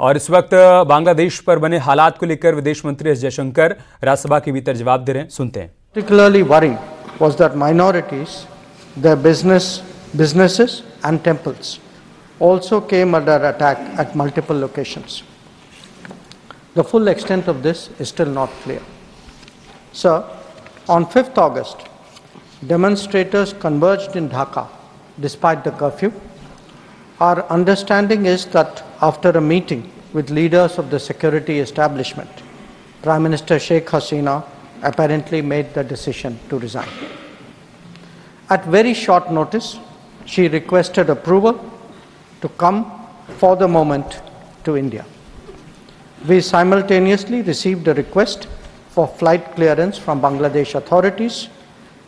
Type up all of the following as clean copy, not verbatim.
और इस वक्त बांग्लादेश पर बने हालात को लेकर विदेश मंत्री एस जयशंकर राज्यसभा के भीतर जवाब दे रहे हैं, सुनते हैं। Particularly worrying was that minorities, their businesses and temples also came under attack at multiple locations. The full extent of this is still not clear. Sir, on 5th August, demonstrators converged in Dhaka despite the curfew. Our understanding is that after a meeting with leaders of the security establishment, Prime Minister Sheikh Hasina apparently made the decision to resign. At very short notice, she requested approval to come for the moment to India. We simultaneously received a request for flight clearance from Bangladesh authorities.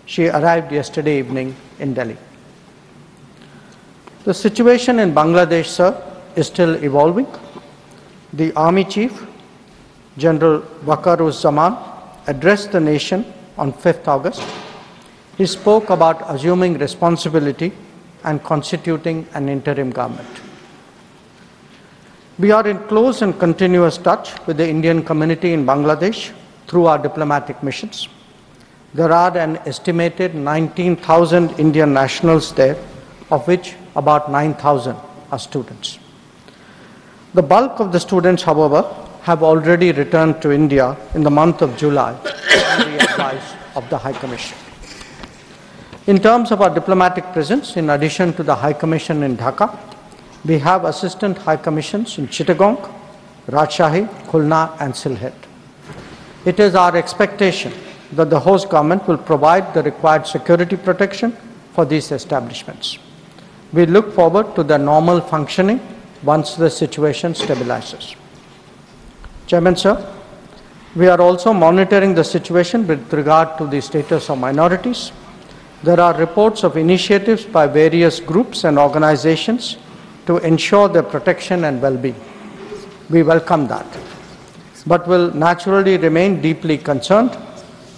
She arrived yesterday evening in Delhi. The situation in Bangladesh, sir, is still evolving. The Army Chief, General Waqar-uz-Zaman, addressed the nation on 5th August. He spoke about assuming responsibility and constituting an interim government. We are in close and continuous touch with the Indian community in Bangladesh through our diplomatic missions. There are an estimated 19,000 Indian nationals there, of which about 9,000 are students. The bulk of the students, however, have already returned to India in the month of July on the advice of the High Commission. In terms of our diplomatic presence, in addition to the High Commission in Dhaka, we have assistant High Commissions in Chittagong, Rajshahi, Khulna and Sylhet. It is our expectation that the host government will provide the required security protection for these establishments. We look forward to their normal functioning once the situation stabilizes. Chairman, sir, we are also monitoring the situation with regard to the status of minorities. There are reports of initiatives by various groups and organizations to ensure their protection and well-being. We welcome that, but will naturally remain deeply concerned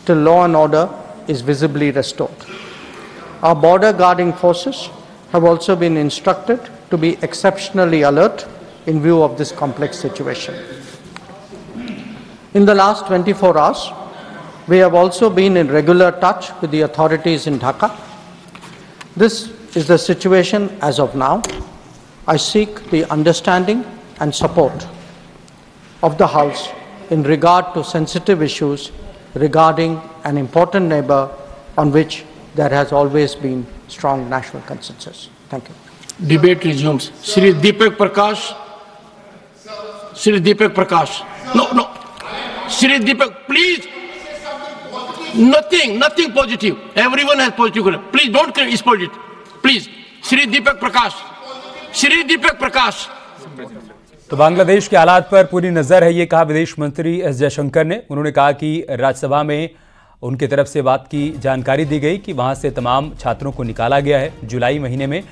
till law and order is visibly restored. Our border guarding forces have also been instructed to be exceptionally alert in view of this complex situation. In the last 24 hours, we have also been in regular touch with the authorities in Dhaka. This is the situation as of now. I seek the understanding and support of the House in regard to sensitive issues regarding an important neighbor on which there has always been strong national consensus. Thank you. Debate resumes. Shri Deepak Prakash. Shri Deepak Prakash. No. Shri Deepak, please. Nothing positive. Everyone has positive. Please don't exploit it. Please. Shri Deepak Prakash. Shri Deepak Prakash. तो बांग्लादेश के हालात पर पूरी नजर है, ये कहा विदेश मंत्री एस जयशंकर ने। उन्होंने कहा कि राज्यसभा में उनकी तरफ से बात की जानकारी दी गई कि वहां से तमाम छात्रों को निकाला गया है। जुलाई महीने में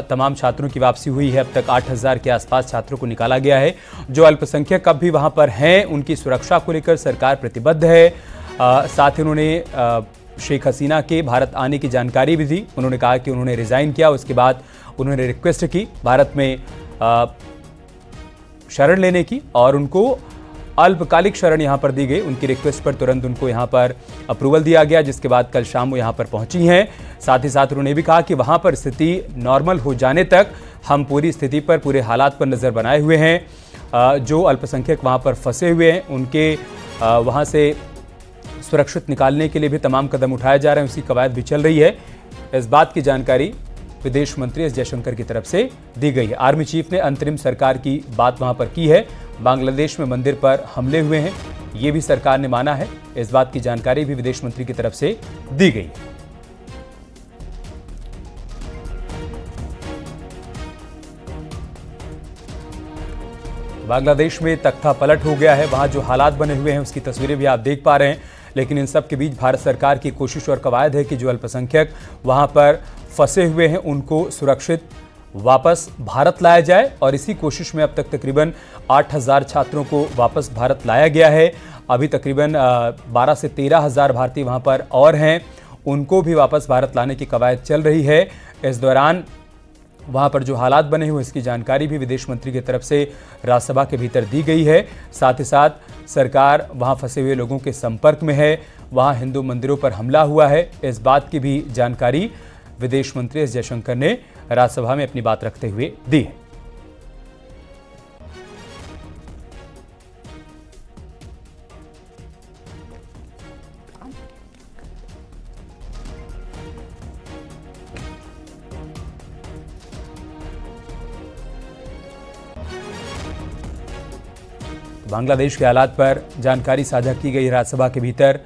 तमाम छात्रों की वापसी हुई है। अब तक 8,000 के आसपास छात्रों को निकाला गया है। जो अल्पसंख्यक अब भी वहां पर हैं, उनकी सुरक्षा को लेकर सरकार प्रतिबद्ध है। साथ ही उन्होंने शेख हसीना के भारत आने की जानकारी भी दी। उन्होंने कहा कि उन्होंने रिजाइन किया, उसके बाद उन्होंने रिक्वेस्ट की भारत में शरण लेने की और उनको अल्पकालिक शरण यहां पर दी गई। उनकी रिक्वेस्ट पर तुरंत उनको यहां पर अप्रूवल दिया गया, जिसके बाद कल शाम वो यहां पर पहुंची हैं। साथ ही साथ उन्होंने भी कहा कि वहां पर स्थिति नॉर्मल हो जाने तक हम पूरी स्थिति पर, पूरे हालात पर नज़र बनाए हुए हैं। जो अल्पसंख्यक वहां पर फंसे हुए हैं, उनके वहां से सुरक्षित निकालने के लिए भी तमाम कदम उठाए जा रहे हैं, उसकी कवायद भी चल रही है। इस बात की जानकारी विदेश मंत्री एस जयशंकर की तरफ से दी गई है। आर्मी चीफ ने अंतरिम सरकार की बात वहां पर की है। बांग्लादेश में मंदिर पर हमले हुए हैं, ये भी सरकार ने माना है। इस बात की जानकारी भी विदेश मंत्री की तरफ से दी गई है। बांग्लादेश में तख्ता पलट हो गया है। वहां जो हालात बने हुए हैं उसकी तस्वीरें भी आप देख पा रहे हैं। लेकिन इन सब के बीच भारत सरकार की कोशिश और कवायद है कि जो अल्पसंख्यक वहां पर फंसे हुए हैं उनको सुरक्षित वापस भारत लाया जाए। और इसी कोशिश में अब तक तकरीबन 8,000 छात्रों को वापस भारत लाया गया है। अभी तकरीबन 12 से 13,000 भारतीय वहां पर और हैं, उनको भी वापस भारत लाने की कवायद चल रही है। इस दौरान वहां पर जो हालात बने हुए इसकी जानकारी भी विदेश मंत्री की तरफ से राज्यसभा के भीतर दी गई है। साथ ही साथ सरकार वहां फंसे हुए लोगों के संपर्क में है, वहां हिंदू मंदिरों पर हमला हुआ है, इस बात की भी जानकारी विदेश मंत्री एस जयशंकर ने राज्यसभा में अपनी बात रखते हुए दी है। बांग्लादेश के हालात पर जानकारी साझा की गई। राज्यसभा के भीतर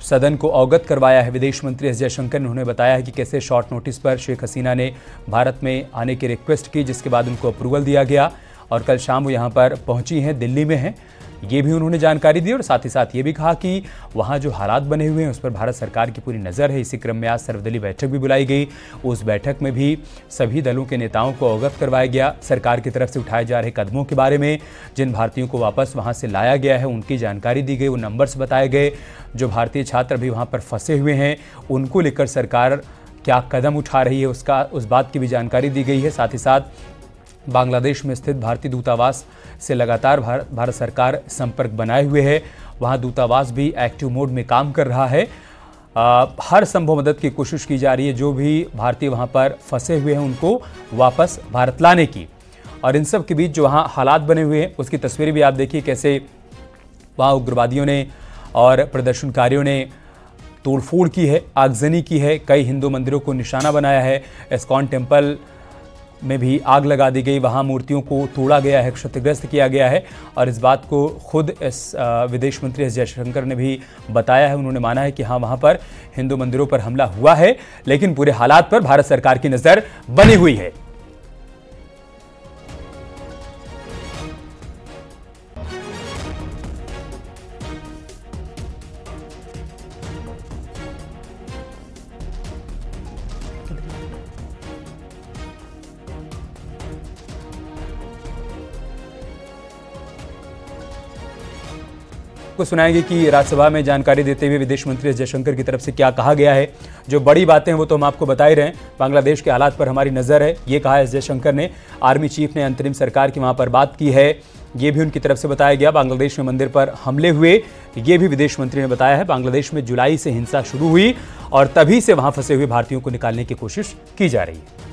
सदन को अवगत करवाया है विदेश मंत्री एस जयशंकर ने। उन्होंने बताया है कि कैसे शॉर्ट नोटिस पर शेख हसीना ने भारत में आने की रिक्वेस्ट की, जिसके बाद उनको अप्रूवल दिया गया और कल शाम वो यहाँ पर पहुंची हैं, दिल्ली में हैं, ये भी उन्होंने जानकारी दी। और साथ ही साथ ये भी कहा कि वहाँ जो हालात बने हुए हैं उस पर भारत सरकार की पूरी नज़र है। इसी क्रम में आज सर्वदलीय बैठक भी बुलाई गई। उस बैठक में भी सभी दलों के नेताओं को अवगत करवाया गया सरकार की तरफ से उठाए जा रहे कदमों के बारे में। जिन भारतीयों को वापस वहाँ से लाया गया है उनकी जानकारी दी गई, वो नंबर्स बताए गए। जो भारतीय छात्र अभी वहाँ पर फंसे हुए हैं उनको लेकर सरकार क्या कदम उठा रही है उस बात की भी जानकारी दी गई है। साथ ही साथ बांग्लादेश में स्थित भारतीय दूतावास से लगातार भारत सरकार संपर्क बनाए हुए है। वहाँ दूतावास भी एक्टिव मोड में काम कर रहा है। हर संभव मदद की कोशिश की जा रही है, जो भी भारतीय वहाँ पर फंसे हुए हैं उनको वापस भारत लाने की। और इन सब के बीच जो वहाँ हालात बने हुए हैं उसकी तस्वीरें भी आप देखिए, कैसे वहाँ उग्रवादियों ने और प्रदर्शनकारियों ने तोड़फोड़ की है, आगजनी की है, कई हिंदू मंदिरों को निशाना बनाया है। इस्कॉन टेम्पल में भी आग लगा दी गई, वहाँ मूर्तियों को तोड़ा गया है, क्षतिग्रस्त किया गया है। और इस बात को खुद विदेश मंत्री एस जयशंकर ने भी बताया है। उन्होंने माना है कि हाँ, वहाँ पर हिंदू मंदिरों पर हमला हुआ है, लेकिन पूरे हालात पर भारत सरकार की नज़र बनी हुई है। को सुनाएंगे कि राज्यसभा में जानकारी देते हुए विदेश मंत्री एस जयशंकर की तरफ से क्या कहा गया है। जो बड़ी बातें हैं वो तो हम आपको बता ही रहे हैं। बांग्लादेश के हालात पर हमारी नज़र है, ये कहा एस जयशंकर ने। आर्मी चीफ ने अंतरिम सरकार की वहाँ पर बात की है, ये भी उनकी तरफ से बताया गया। बांग्लादेश में मंदिर पर हमले हुए, ये भी विदेश मंत्री ने बताया है। बांग्लादेश में जुलाई से हिंसा शुरू हुई और तभी से वहाँ फंसे हुए भारतीयों को निकालने की कोशिश की जा रही है।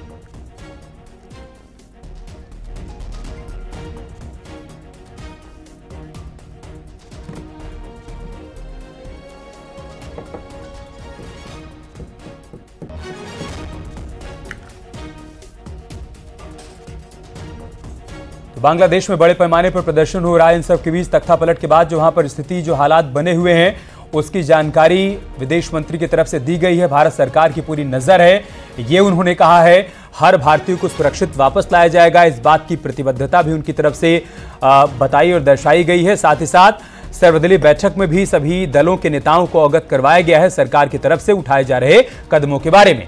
बांग्लादेश में बड़े पैमाने पर प्रदर्शन हो रहा है। इन सब के बीच तख्तापलट के बाद जो वहां पर स्थिति, जो हालात बने हुए हैं उसकी जानकारी विदेश मंत्री की तरफ से दी गई है। भारत सरकार की पूरी नजर है, ये उन्होंने कहा है। हर भारतीय को सुरक्षित वापस लाया जाएगा, इस बात की प्रतिबद्धता भी उनकी तरफ से बताई और दर्शाई गई है। साथ ही साथ सर्वदलीय बैठक में भी सभी दलों के नेताओं को अवगत करवाया गया है सरकार की तरफ से उठाए जा रहे कदमों के बारे में।